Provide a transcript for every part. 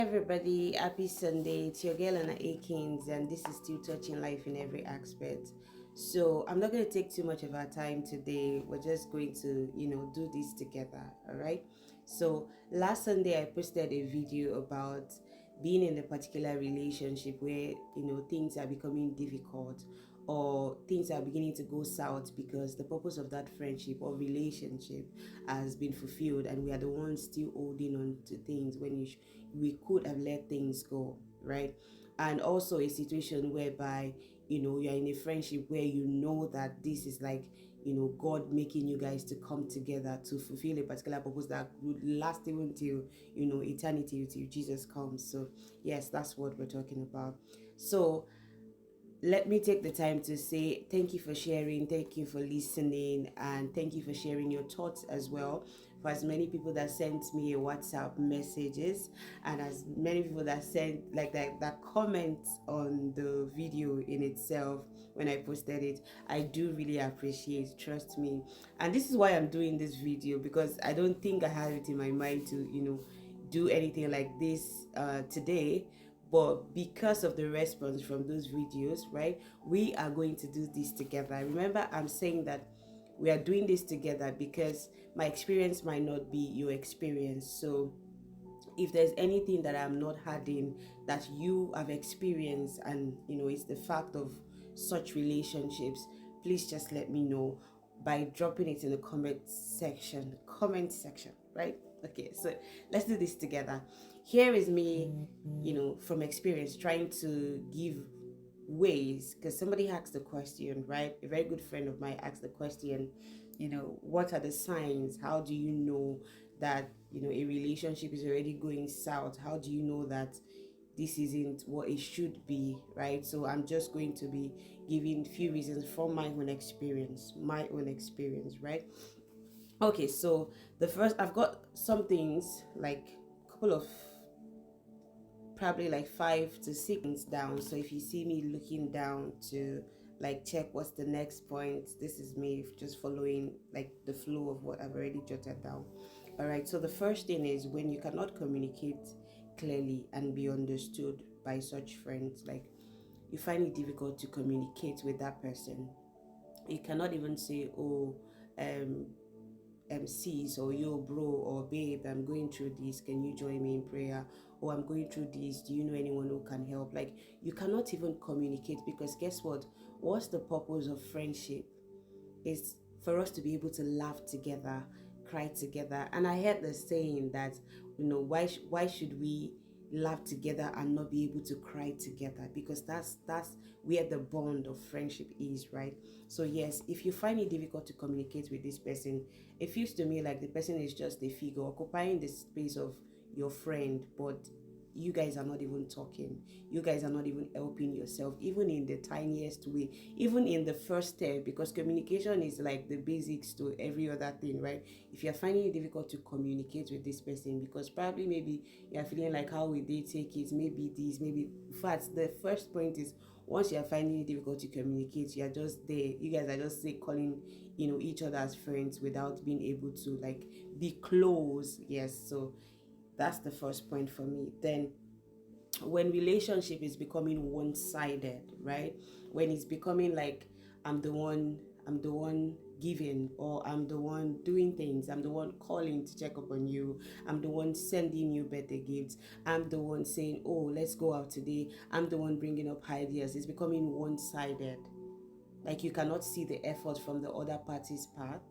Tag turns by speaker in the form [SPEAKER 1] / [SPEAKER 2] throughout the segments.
[SPEAKER 1] Everybody, happy Sunday. It's your girl Anna Akins, and this is still touching life in every aspect. So, I'm not going to take too much of our time today. We're just going to, do this together. All right. So, last Sunday, I posted a video about being in a particular relationship where, things are becoming difficult or things are beginning to go south because the purpose of that friendship or relationship has been fulfilled, and we are the ones still holding on to things when we could have let things go, right? And also a situation whereby you're in a friendship where you know that this is like God making you guys to come together to fulfill a particular purpose that would last even till eternity, till Jesus comes. So yes, that's what we're talking about. So let me take the time to say thank you for sharing, thank you for listening, and thank you for sharing your thoughts as well. For as many people that sent me a WhatsApp messages, and as many people that sent like that comment on the video in itself when I posted it, I do really appreciate. Trust me, and this is why I'm doing this video, because I don't think I have it in my mind to do anything like this today, but because of the response from those videos, right, we are going to do this together. Remember, I'm saying that we are doing this together because my experience might not be your experience. So if there's anything that I'm not adding that you have experienced, and it's the fact of such relationships, please just let me know by dropping it in the comment section, right? Okay, so let's do this together. Here is me, from experience, trying to give ways, because somebody asked the question, right? A very good friend of mine asked the question, what are the signs? How do you know that a relationship is already going south? How do you know that this isn't what it should be, right? So I'm just going to be giving few reasons from my own experience, right? Okay, so the first, I've got some things, like a couple of, probably like 5 to 6 down. So if you see me looking down to like check what's the next point, this is me just following like the flow of what I've already jotted down. All right, so the first thing is when you cannot communicate clearly and be understood by such friends, like you find it difficult to communicate with that person. You cannot even say, oh, um sis, or yo bro, or babe, I'm going through this, can you join me in prayer? Or I'm going through this, do you know anyone who can help? Like, you cannot even communicate, because guess what? What's the purpose of friendship? Is for us to be able to laugh together, cry together. And I heard the saying that, why should we laugh together and not be able to cry together? Because that's where the bond of friendship is, right? So yes, if you find it difficult to communicate with this person, it feels to me like the person is just a figure occupying the space of your friend, but you guys are not even talking. You guys are not even helping yourself, even in the tiniest way, even in the first step, because communication is like the basics to every other thing, right? If you're finding it difficult to communicate with this person, because probably maybe you're feeling like, how will they take it? Maybe this, maybe. In fact, the first point is, once you're finding it difficult to communicate, you're just there. You guys are just, say, calling, each other as friends without being able to like be close. Yes, so that's the first point for me. Then when relationship is becoming one-sided, right? When it's becoming like I'm the one giving, or I'm the one doing things, I'm the one calling to check up on you, I'm the one sending you birthday gifts, I'm the one saying, oh, let's go out today, I'm the one bringing up ideas. It's becoming one-sided. Like, you cannot see the effort from the other party's part.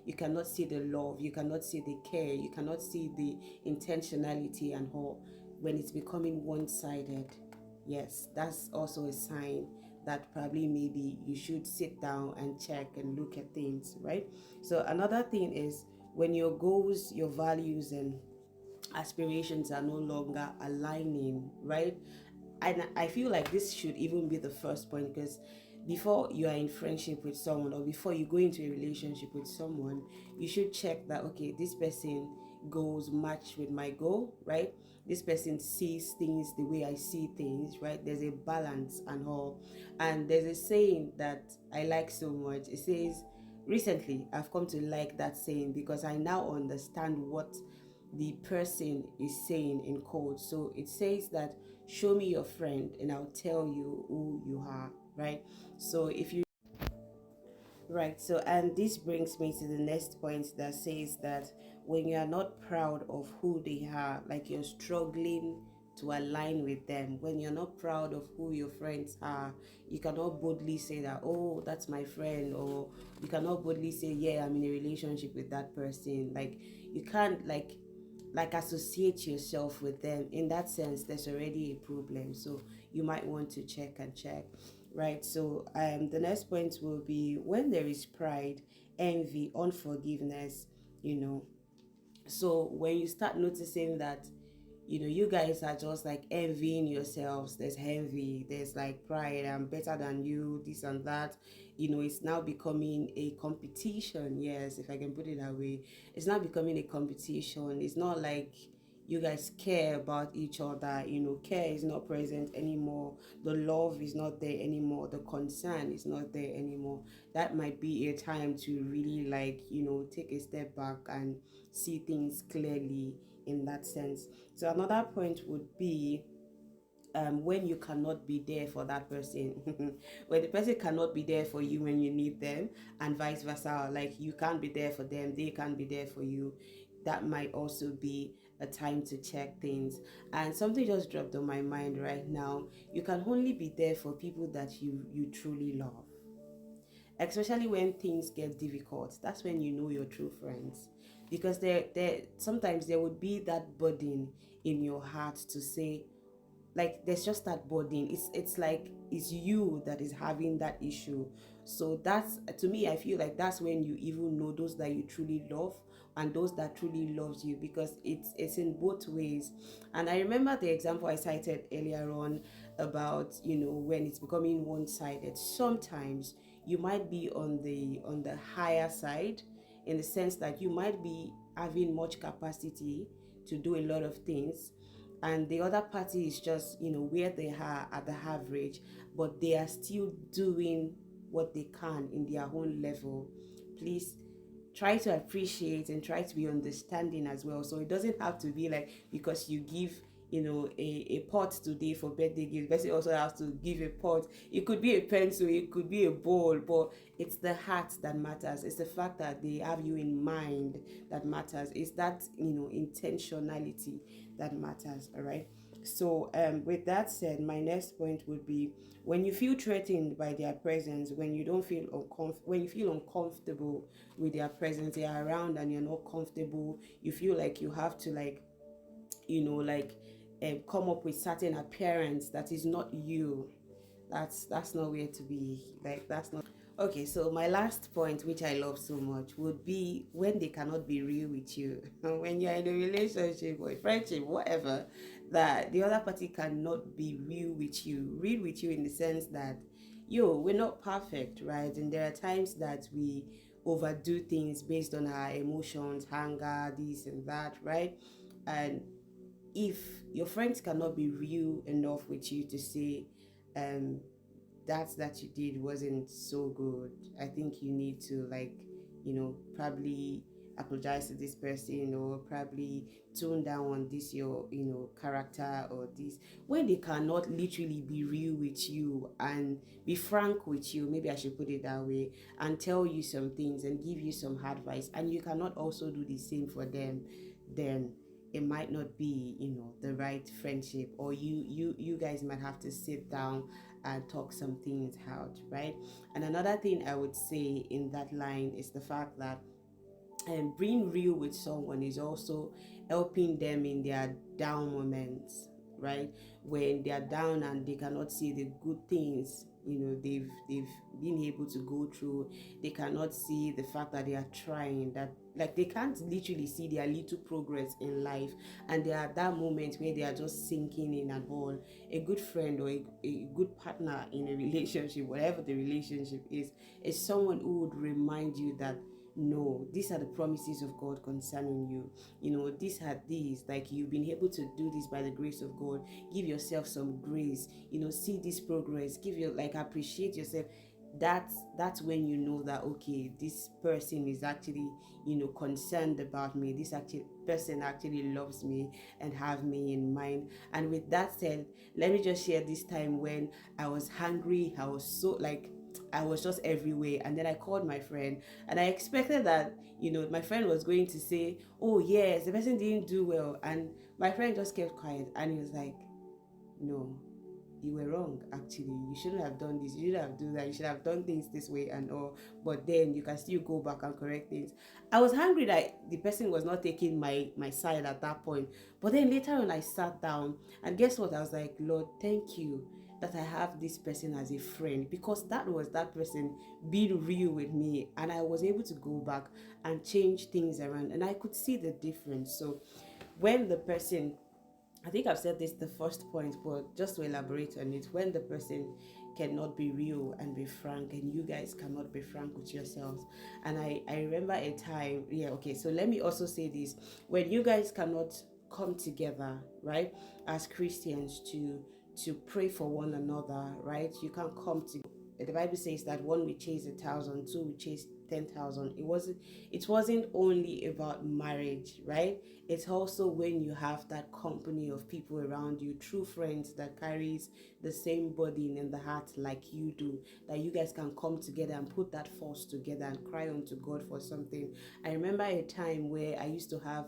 [SPEAKER 1] You cannot see the love, you cannot see the care, you cannot see the intentionality and all. When it's becoming one-sided, yes, that's also a sign that probably maybe you should sit down and check and look at things, right? So another thing is when your goals, your values, and aspirations are no longer aligning, right? And I feel like this should even be the first point, because before you are in friendship with someone, or before you go into a relationship with someone, you should check that, okay, this person goals match with my goal, right? This person sees things the way I see things, right? There's a balance and all. And there's a saying that I like so much. It says, recently I've come to like that saying, because I now understand what the person is saying in code. So it says that show me your friend and I'll tell you who you are, right? So if you right, so and this brings me to the next point that says that when you are not proud of who they are, like you're struggling to align with them, when you're not proud of who your friends are, you cannot boldly say that, oh, that's my friend, or you cannot boldly say, yeah, I'm in a relationship with that person. Like you can't like associate yourself with them. In that sense, there's already a problem. So you might want to check, right? So the next point will be when there is pride, envy, unforgiveness, you know. So when you start noticing that, you guys are just like envying yourselves, there's envy, there's like pride, I'm better than you, this and that, it's now becoming a competition. Yes, if I can put it that way, it's not becoming a competition. It's not like you guys care about each other. Care is not present anymore, the love is not there anymore, the concern is not there anymore. That might be a time to really like take a step back and see things clearly in that sense. So another point would be when you cannot be there for that person, when the person cannot be there for you when you need them, and vice versa, like you can't be there for them, they can't be there for you. That might also be a time to check things. And something just dropped on my mind right now. You can only be there for people that you truly love, especially when things get difficult. That's when you know your true friends, because there sometimes there would be that burden in your heart to say, like there's just that burden. It's like it's you that is having that issue. So that's, to me, I feel like that's when you even know those that you truly love and those that truly loves you, because it's in both ways. And I remember the example I cited earlier on about when it's becoming one-sided. Sometimes you might be on the higher side, in the sense that you might be having much capacity to do a lot of things, and the other party is just where they are at the average, but they are still doing what they can in their own level. Please try to appreciate and try to be understanding as well. So it doesn't have to be like because you give a pot today for birthday gift, the person also has to give a pot. It could be a pencil, it could be a bowl, but it's the heart that matters. It's the fact that they have you in mind that matters. It's that intentionality that matters. All right. So with that said, my next point would be when you feel threatened by their presence, when you don't feel when you feel uncomfortable with their presence, they are around and you're not comfortable, you feel like you have to like come up with certain appearance that is not you. That's not where to be. Like that's not okay. So my last point, which I love so much, would be when they cannot be real with you. When you're in a relationship or a friendship, whatever, that the other party cannot be real with you in the sense that we're not perfect, right? And there are times that we overdo things based on our emotions, anger, this and that, right? And if your friends cannot be real enough with you to say um that you did wasn't so good, I think you need to like probably apologize to this person, or probably tone down on this your character, or this, when they cannot literally be real with you and be frank with you, maybe I should put it that way, and tell you some things and give you some advice, and you cannot also do the same for them, then it might not be the right friendship, or you guys might have to sit down and talk some things out, right? And another thing I would say in that line is the fact that being real with someone is also helping them in their down moments, right? When they are down and they cannot see the good things they've been able to go through, they cannot see the fact that they are trying, that like they can't literally see their little progress in life, and they are at that moment where they are just sinking in and all. A good friend or a good partner in a relationship, whatever the relationship is someone who would remind you that no, these are the promises of God concerning you. These are these, like you've been able to do this by the grace of God. Give yourself some grace, see this progress, give your like appreciate yourself. That's when you know that okay, this person is actually concerned about me, this actually person actually loves me and have me in mind. And with that said, let me just share this time when I was hungry. I was so like, I was just everywhere. And then I called my friend, and I expected that, my friend was going to say, oh, yes, the person didn't do well. And my friend just kept quiet, and he was like, no, you were wrong. Actually, you shouldn't have done this, you shouldn't have done that, you should have done things this way and all. But then you can still go back and correct things. I was angry that the person was not taking my side at that point. But then later on, I sat down, and guess what? I was like, Lord, thank you that I have this person as a friend, because that was that person being real with me, and I was able to go back and change things around, and I could see the difference. So when the person, I think I've said this the first point, but just to elaborate on it, when the person cannot be real and be frank, and you guys cannot be frank with yourselves. And I remember a time, so let me also say this. When you guys cannot come together, right, as Christians to pray for one another, right? You can't come to, the Bible says that one will chase 1,000, two will chase 10,000. It wasn't only about marriage, right? It's also when you have that company of people around you, true friends that carries the same burden in the heart like you do, that you guys can come together and put that force together and cry unto God for something. I remember a time where I used to have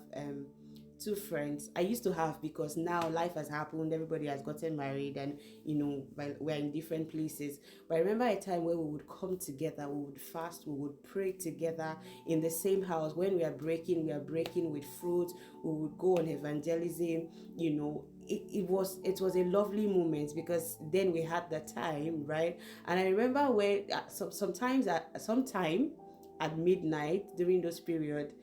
[SPEAKER 1] two friends. I used to have, because now life has happened, everybody has gotten married, and we're in different places. But I remember a time where we would come together, we would fast, we would pray together in the same house. When we are breaking with fruit. We would go on evangelism. It was a lovely moment, because then we had the time, right? And I remember when sometime at midnight during those period,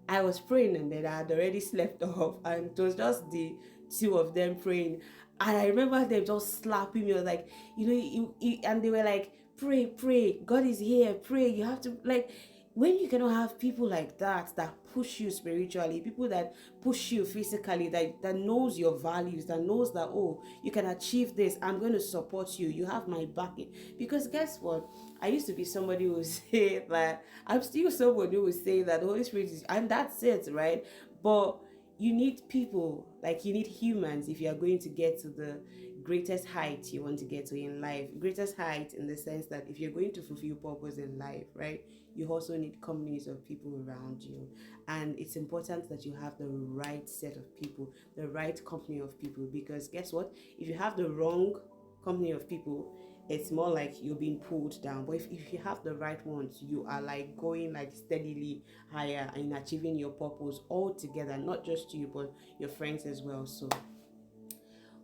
[SPEAKER 1] I was praying, and then I had already slept off, and it was just the two of them praying. And I remember them just slapping me. I was like, and they were like, pray, pray, God is here, pray. You have to, like, when you cannot have people like that push you spiritually, people that push you physically, that knows your values, that knows that, oh, you can achieve this, I'm going to support you, you have my backing. Because guess what? I used to be somebody who would say that, I'm still somebody who would say that the Holy Spirit is, and that's it, right? But you need people, like you need humans, if you are going to get to the greatest height you want to get to in life. Greatest height in the sense that if you're going to fulfill purpose in life, right, you also need companies of people around you. And it's important that you have the right set of people, the right company of people, because guess what? If you have the wrong company of people, it's more like you're being pulled down. But if you have the right ones, you are like going like steadily higher and achieving your purpose all together, not just you, but your friends as well. So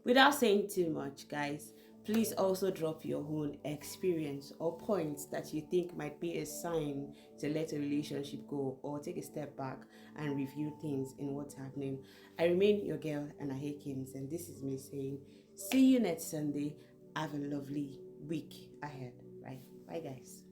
[SPEAKER 1] without saying too much, guys, please also drop your own experience or points that you think might be a sign to let a relationship go, or take a step back and review things in what's happening. I remain your girl, Anna Hakins, and this is me saying, see you next Sunday. Have a lovely week ahead, right? Bye, guys.